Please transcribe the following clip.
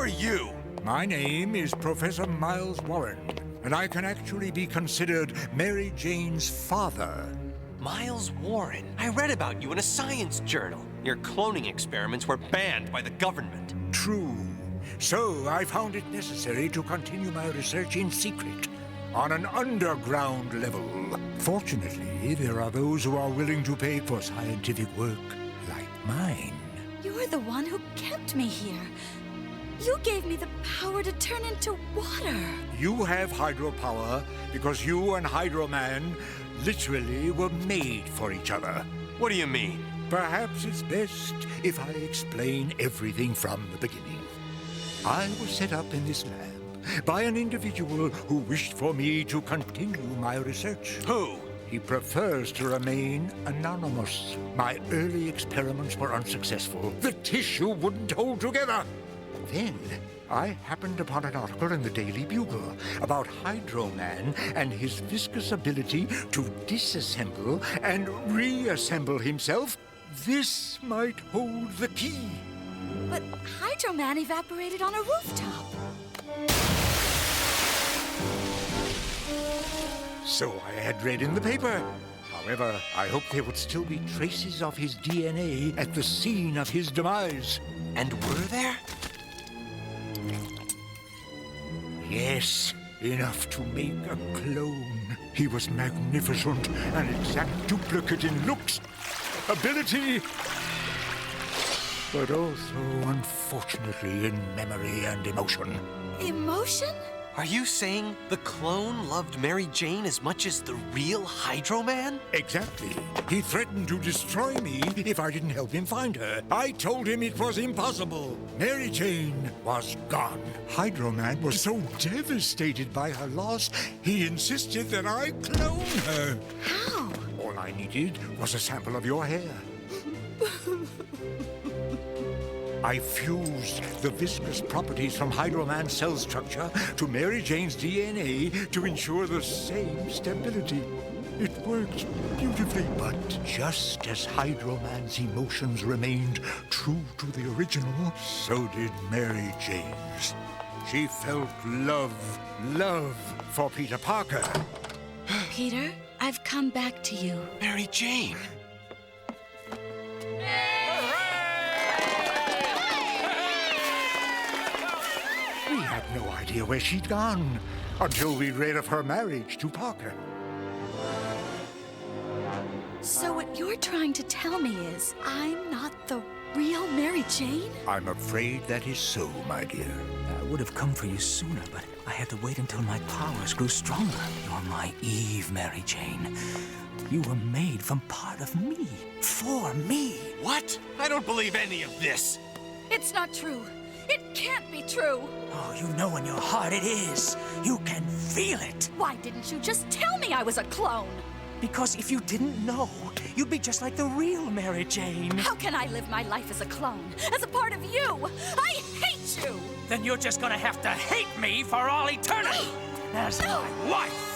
are you? My name is Professor Miles Warren, and I can actually be considered Mary Jane's father. Miles Warren. I read about you in a science journal. Your cloning experiments were banned by the government. True. So I found it necessary to continue my research in secret, on an underground level. Fortunately, there are those who are willing to pay for scientific work like mine. You're the one who kept me here. You gave me the power to turn into water. You have hydropower because you and Hydro Man literally were made for each other. What do you mean? Perhaps it's best if I explain everything from the beginning. I was set up in this lab by an individual who wished for me to continue my research. Who? He prefers to remain anonymous. My early experiments were unsuccessful. The tissue wouldn't hold together. Then I happened upon an article in the Daily Bugle about Hydro Man and his viscous ability to disassemble and reassemble himself. This might hold the key. But Hydro Man evaporated on a rooftop. So I had read in the paper. However, I hoped there would still be traces of his DNA at the scene of his demise. And were there? Yes, enough to make a clone. He was magnificent, an exact duplicate in looks, ability, but also, unfortunately, in memory and emotion. Emotion? Are you saying the clone loved Mary Jane as much as the real Hydro Man? Exactly. He threatened to destroy me if I didn't help him find her. I told him it was impossible. Mary Jane was gone. Hydro Man was so devastated by her loss, he insisted that I clone her. How? All I needed was a sample of your hair. I fused the viscous properties from Hydro Man's cell structure to Mary Jane's DNA to ensure the same stability. It worked beautifully, but just as Hydro Man's emotions remained true to the original, so did Mary Jane's. She felt love for Peter Parker. Peter, I've come back to you. Mary Jane! We had no idea where she'd gone until we read of her marriage to Parker. So what you're trying to tell me is I'm not the real Mary Jane? I'm afraid that is so, my dear. I would have come for you sooner, but I had to wait until my powers grew stronger. You're my Eve, Mary Jane. You were made from part of me, for me. What? I don't believe any of this. It's not true. It can't be true. Oh, you know in your heart it is. You can feel it. Why didn't you just tell me I was a clone? Because if you didn't know, you'd be just like the real Mary Jane. How can I live my life as a clone, as a part of you? I hate you! Then you're just gonna have to hate me for all eternity as my wife.